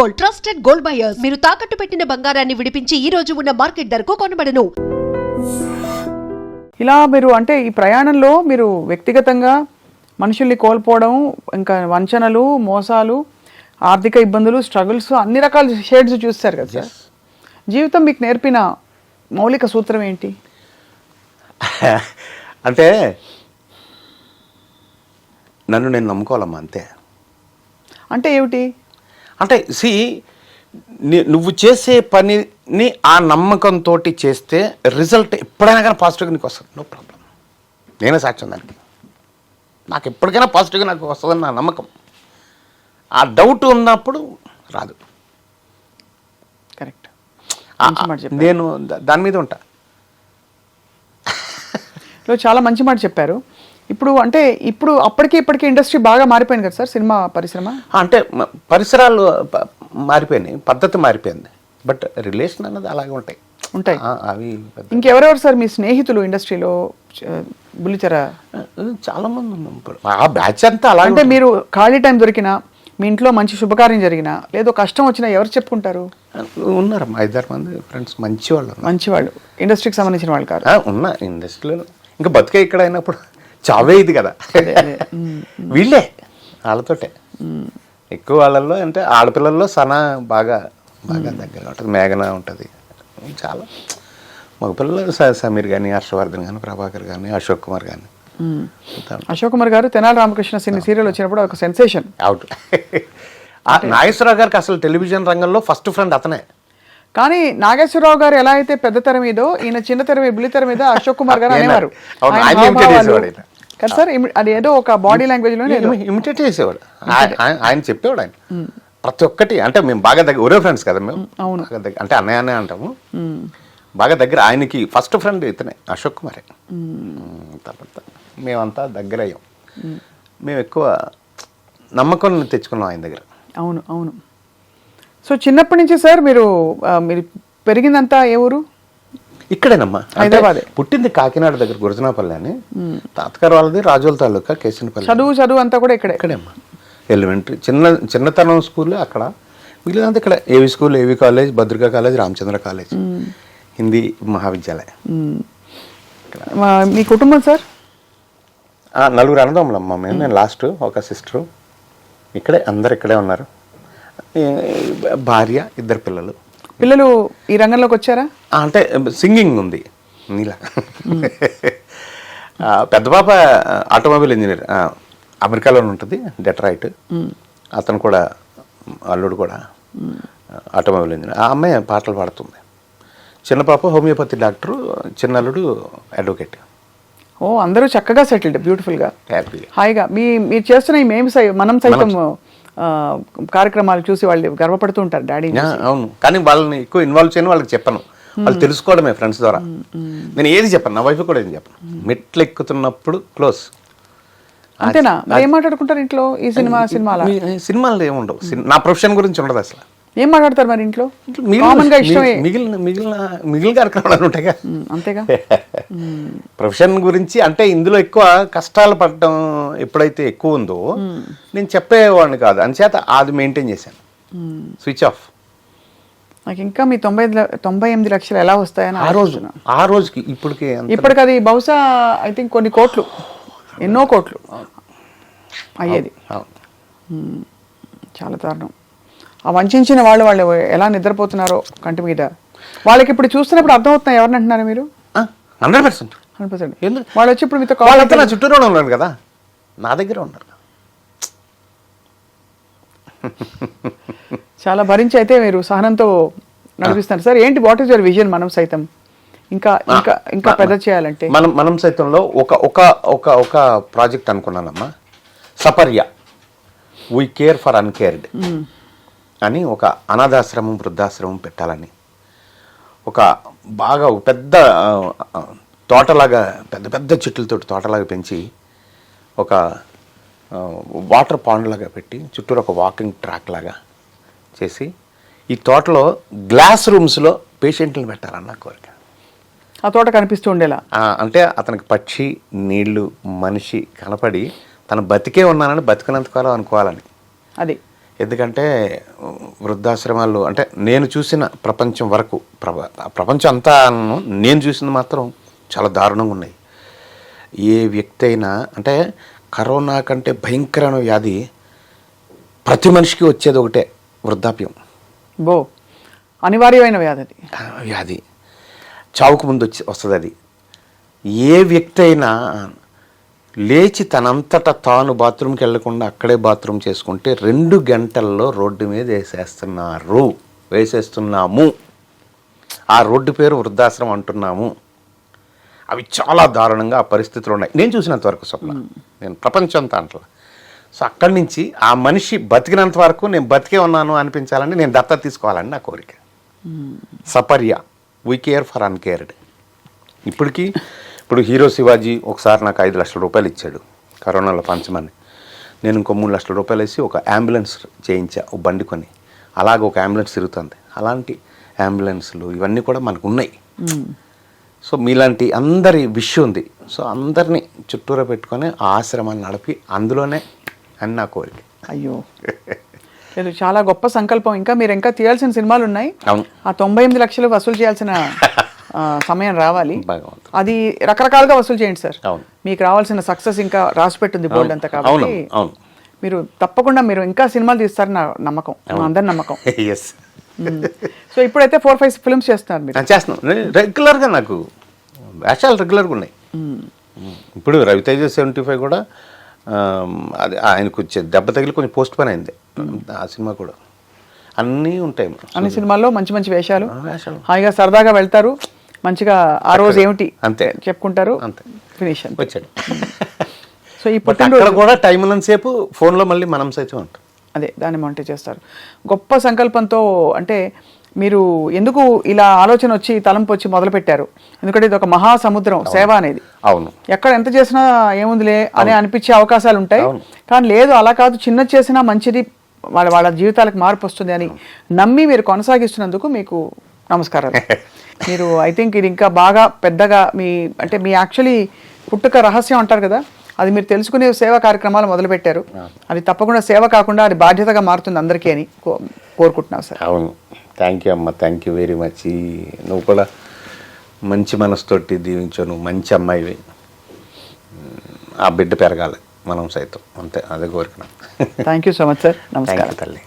Gold, trusted gold buyers. మీరు తాకట్టు పెట్టిన బంగారాన్ని విడిపించి ఈ రోజు ఉన్న మార్కెట్ ధరకు కొనబడను. ఇలా మీరు అంటే ఈ ప్రయాణంలో మీరు వ్యక్తిగతంగా మనుషుల్ని కోల్పోవడం, ఇంకా వంచనలు, మోసాలు, ఆర్థిక ఇబ్బందులు, స్ట్రగుల్స్, అన్ని రకాల షేడ్స్ చూస్తారు కదా సార్. జీవితం మీకు నేర్పిన మౌలిక సూత్రం ఏంటి? అంటే నన్ను నేను నమ్ముకోవాలమ్మా, అంతే. అంటే ఏమిటి? అంటే నువ్వు చేసే పనిని ఆ నమ్మకంతో చేస్తే రిజల్ట్ ఎప్పుడైనా కానీ పాజిటివ్గా నీకు వస్తుంది. No problem. నేనే సాక్ష్యం దానికి. నాకు ఎప్పటికైనా పాజిటివ్గా నాకు వస్తుందని నా నమ్మకం. ఆ డౌట్ ఉన్నప్పుడు రాదు. కరెక్ట్. నేను దాని మీద ఉంటా. చాలా మంచి మాట చెప్పారు. ఇప్పుడు అంటే అప్పటికి ఇప్పటికీ ఇండస్ట్రీ బాగా మారిపోయింది కదా సార్, సినిమా పరిశ్రమ. అంటే పరిసరాలు మారిపోయినాయి, పద్ధతి మారిపోయింది, బట్ రిలేషన్ అన్నది అలాగే ఉంటాయి. అవి ఇంకెవరెవరు సార్ మీ స్నేహితులు ఇండస్ట్రీలో? బుల్లితెర చాలా మంది ఉన్నాం. ఇప్పుడు ఆ బ్యాచ్ అంతా అలాగే. అంటే మీరు ఖాళీ టైం దొరికినా, మీ ఇంట్లో మంచి శుభకార్యం జరిగినా, లేదో కష్టం వచ్చినా ఎవరు చెప్పుకుంటారు? ఉన్నారు 5-6 మంది ఫ్రెండ్స్, మంచివాళ్ళు, ఇండస్ట్రీకి సంబంధించిన వాళ్ళు కాదు. ఉన్నా ఇండస్ట్రీలో. ఇంకా బతికే ఇక్కడ అయినప్పుడు చావే ఇది కదా. వీళ్ళే వాళ్ళతోటే ఎక్కువ. వాళ్ళల్లో అంటే ఆడపిల్లల్లో సనా బాగా దగ్గర ఉంటుంది, మేఘన ఉంటుంది. చాలా మగపిల్లలు సమీర్ కానీ, హర్షవర్ధన్ కానీ, ప్రభాకర్ కానీ, అశోక్ కుమార్ కానీ. అశోక్ కుమార్ గారు తెనాలి రామకృష్ణ సీరియల్ వచ్చినప్పుడు ఒక సెన్సేషన్. అవుట్. నాగేశ్వరరావు గారికి అసలు టెలివిజన్ రంగంలో ఫస్ట్ ఫ్రెండ్ అతనే. కానీ నాగేశ్వరరావు గారు ఎలా అయితే పెద్ద తెర మీదో, ఈయన చిన్న తెర మీద, బుల్లి తెర మీద అశోక్ కుమార్ గారు అనేవారు కదా సార్. అది ఏదో ఒక బాడీ లాంగ్వేజ్ లో ఇమిటేట్ చేసేవాడు. ఆయన చెప్పేవాడు. ఆయన ప్రతి ఒక్కటి అంటే మేము బాగా దగ్గర, ఒరే ఫ్రెండ్స్ కదా మేము. అవును, అంటే అన్నయ్య అంటాము, బాగా దగ్గర. ఆయనకి ఫస్ట్ ఫ్రెండ్ ఇతనే, అశోక్ కుమారే. తర్వాత మేమంతా దగ్గర అయ్యాం. మేము ఎక్కువ నమ్మకం తెచ్చుకున్నాం ఆయన దగ్గర. అవును. సో చిన్నప్పటి నుంచి సార్ మీరు పెరిగిందంతా ఏ ఊరు? ఇక్కడేనమ్మా, హైదరాబాద్. పుట్టింది కాకినాడ దగ్గర గురజనాపల్లి అని. తాతగారు వాళ్ళది రాజోల తాలూకా కేసినపల్లి. చదువు అంతా కూడా ఇక్కడేమ్మా. ఎలిమెంటరీ చిన్నతనం స్కూల్ అక్కడ, మిగిలినంత ఇక్కడ. A V school, A V college, Bhadrika college, Ramachandra college, Hindi Mahavidyalayam. మీ కుటుంబం సార్? 4 అన్నదమ్ములమ్మా మేము. నేను లాస్ట్, ఒక సిస్టరు. అందరు ఇక్కడే ఉన్నారు. భార్య, 2 పిల్లలు. పిల్లలు ఈ రంగంలోకి వచ్చారా? అంటే సింగింగ్ ఉంది నీలా. పెద్ద పాప ఆటోమొబైల్ ఇంజనీర్, అమెరికాలో ఉంటుంది, డెట్రాయిట్. అతను కూడా, అల్లుడు కూడా ఆటోమొబైల్ ఇంజనీర్. ఆ అమ్మాయి పాటలు పాడుతుంది. చిన్న పాప హోమియోపతి డాక్టరు, చిన్న అల్లుడు అడ్వకేట్. అందరూ చక్కగా సెటిల్డ్, బ్యూటిఫుల్గా, హ్యాపీగా, హాయిగా. మీరు చేస్తున్న ఈ మనం సైతం కార్యక్రమాలు చూసి వాళ్ళు గర్వపడుతూ ఉంటారు డాడీ. అవును, కానీ వాళ్ళని ఎక్కువ ఇన్వాల్వ్ చేయని వాళ్ళకి చెప్పను. వాళ్ళు తెలుసుకోవడమే ఫ్రెండ్స్ ద్వారా. నేను ఏది చెప్పను, నా వైఫ్ కూడా ఏది చెప్పను. మెట్లు ఎక్కుతున్నప్పుడు క్లోజ్. అంతేనా? ఏం మాట్లాడుకుంటారు ఇంట్లో? ఈ సినిమాలు ఏముండవు. నా ప్రొఫెషన్ గురించి ఉండదు అసలు. ఏం మాట్లాడతారు మరి ఇంట్లో? మిగిలిన కార్యక్రమాలు ఉంటాయిగా, అంతేగా. ప్రొఫెషన్ గురించి అంటే ఇందులో ఎక్కువ కష్టాలు పడటం ఎప్పుడైతే ఎక్కువ ఉందో నేను చెప్పేవాడిని కాదు. అంచేత అది మెయింటైన్ చేశాను, స్విచ్ ఆఫ్. నాకు ఇంకా మీ 98 లక్షలు ఎలా వస్తాయని ఆ రోజుకి ఇప్పటికి అది బహుశా ఐ థింక్ కొన్ని కోట్లు, ఎన్నో కోట్లు అయ్యేది. చాలా దారుణం. ఆ వంచిన వాళ్ళు ఎలా నిద్రపోతున్నారో కంటి మీద. వాళ్ళకి ఇప్పుడు చూస్తున్నప్పుడు అర్థమవుతున్నాయి ఎవరిని అంటున్నారు మీరు? 100%. వాళ్ళు వచ్చి ఇప్పుడు మీతో నా చుట్టూరు ఉన్నారు కదా, నా దగ్గర ఉన్నారు. చాలా భరించి అయితే మీరు సహనంతో నడిపిస్తున్నారు సార్. ఏంటి, వాట్ ఈస్ యువర్ విజన్ మనం సైతం? ఇంకా పెద్ద చేయాలంటే మనం సైతంలో ఒక ప్రాజెక్ట్ అనుకున్నానమ్మా. Saparya, we care for uncared అని ఒక అనాథాశ్రమం, వృద్ధాశ్రమం పెట్టాలని. ఒక పెద్ద తోటలాగా, పెద్ద చెట్లతో తోటలాగా పెంచి, ఒక వాటర్ పాండ్ లాగా పెట్టి, చుట్టూరు ఒక వాకింగ్ ట్రాక్ లాగా చేసి, ఈ తోటలో గ్లాస్ రూమ్స్లో పేషెంట్లను పెట్టాలన్న కోరిక. ఆ తోట కనిపిస్తూ ఉండేలా. అంటే అతనికి పక్షి, నీళ్లు, మనిషి కనపడి తను బతికే ఉన్నానని, బతికినంతకాలం అనుకోవాలని. అది ఎందుకంటే వృద్ధాశ్రమాలు అంటే నేను చూసిన ప్రపంచం వరకు ప్రపంచం అంతా నేను చూసింది మాత్రం చాలా దారుణంగా ఉన్నాయి. ఏ వ్యక్తి అయినా అంటే కరోనా కంటే భయంకరమైన వ్యాధి ప్రతి మనిషికి వచ్చేది ఒకటే, వృద్ధాప్యం. అనివార్యమైన వ్యాధి చావుకు ముందు వస్తుంది అది. ఏ వ్యక్తి అయినా లేచి తనంతటా తాను బాత్రూమ్కి వెళ్లకుండా అక్కడే బాత్రూమ్ చేసుకుంటే 2 గంటల్లో రోడ్డు మీద వేసేస్తున్నాము. ఆ రోడ్డు పేరు వృద్ధాశ్రమం అంటున్నాము. అవి చాలా దారుణంగా ఆ పరిస్థితులు ఉన్నాయి నేను చూసినంత వరకు. స్వప్న, నేను ప్రపంచం అంతా అంటలా. సో అక్కడి నుంచి ఆ మనిషి బతికినంత వరకు నేను బతికే ఉన్నాను అనిపించాలని నేను దత్తత తీసుకోవాలని నా కోరిక. సపర్య, వీ కేర్ ఫర్ అన్కేర్డ్. ఇప్పుడు హీరో శివాజీ ఒకసారి నాకు 5 లక్షల రూపాయలు ఇచ్చాడు కరోనాలో పంచమని. నేను ఇంకో 3 లక్షల రూపాయలు వేసి ఒక అంబులెన్స్ చేయించా, ఒక బండి కొని. అలాగ ఒక అంబులెన్స్ తిరుగుతుంది. అలాంటి అంబులెన్స్లు ఇవన్నీ కూడా మనకు ఉన్నాయి. సో మీలాంటి అందరి విష్ ఉంది. సో అందరినీ చుట్టూరా పెట్టుకొని ఆ ఆశ్రమాన్ని నడిపి అందులోనే అని నా కోరిక. అయ్యో, లేదు, చాలా గొప్ప సంకల్పం. మీరు ఇంకా తీయాల్సిన సినిమాలు ఉన్నాయి. అవును. ఆ 98 లక్షలు వసూలు చేయాల్సిన సమయం రావాలి. భగవంతుడు. అది రకరకాలుగా వసూలు చేయండి సార్. అవును. మీకు రావాల్సిన సక్సెస్ ఇంకా రాసి పెట్టుంది బోర్డు అంతా. కాబట్టి అవును, మీరు తప్పకుండా మీరు ఇంకా సినిమాలు తీస్తారని నా నమ్మకం, అందరి నమ్మకం. ఎస్. సో ఇప్పుడైతే 4-5 ఫిల్మ్స్ చేస్తున్నారు మీరు? చేస్తున్నాను రెగ్యులర్గా. నాకు వేషాలు రెగ్యులర్గా ఉన్నాయి. ఇప్పుడు రవితేజ 75 కూడా అది ఆయనకు వచ్చే దెబ్బ తగిలి కొంచెం పోస్ట్ పోన్ అయింది. ఆ సినిమా కూడా అన్నీ ఉంటాయి. అన్ని సినిమాల్లో మంచి మంచి వేషాలు, హాయిగా సరదాగా వెళ్తారు, మంచిగా ఆ రోజు ఏమిటి అంతే చెప్పుకుంటారు, అంతే, ఫినిష్ వచ్చాడు. సో ఈ పుట్టినరోజు కూడా టైం ఉన్నంతసేపు ఫోన్లో మళ్ళీ మనం సైతం ఉంటాం. అదే దాన్ని మానిటర్ చేస్తారు. గొప్ప సంకల్పంతో. అంటే మీరు ఎందుకు ఇలా ఆలోచన వచ్చి తలంపు వచ్చి మొదలు పెట్టారు? ఎందుకంటే ఇది ఒక మహాసముద్రం సేవ అనేది. అవును. ఎక్కడ ఎంత చేసినా ఏముందిలే అని అనిపించే అవకాశాలు ఉంటాయి. కానీ లేదు, అలా కాదు, చిన్న చేసినా మంచిది, వాళ్ళ జీవితాలకు మార్పు వస్తుంది అని నమ్మి మీరు కొనసాగిస్తున్నందుకు మీకు నమస్కారాలు. మీరు ఐ థింక్ ఇది ఇంకా బాగా పెద్దగా మీ యాక్చువల్లీ పుట్టుక రహస్యం అంటారు కదా, అది మీరు తెలుసుకునే సేవా కార్యక్రమాలు మొదలుపెట్టారు. అది తప్పకుండా సేవ కాకుండా అది బాధ్యతగా మారుతుంది అందరికీ అని కోరుకుంటున్నాను సార్. అవును, థ్యాంక్ యూ అమ్మ, థ్యాంక్ యూ వెరీ మచ్. నువ్వు కూడా మంచి మనసుతోటి దీవించావు. నువ్వు మంచి అమ్మాయివి. ఆ బిడ్డ పెరగాలి మనం సైతం, అంతే, అదే కోరుకున్నాను. Thank you so much sir. నమస్కారం తల్లి.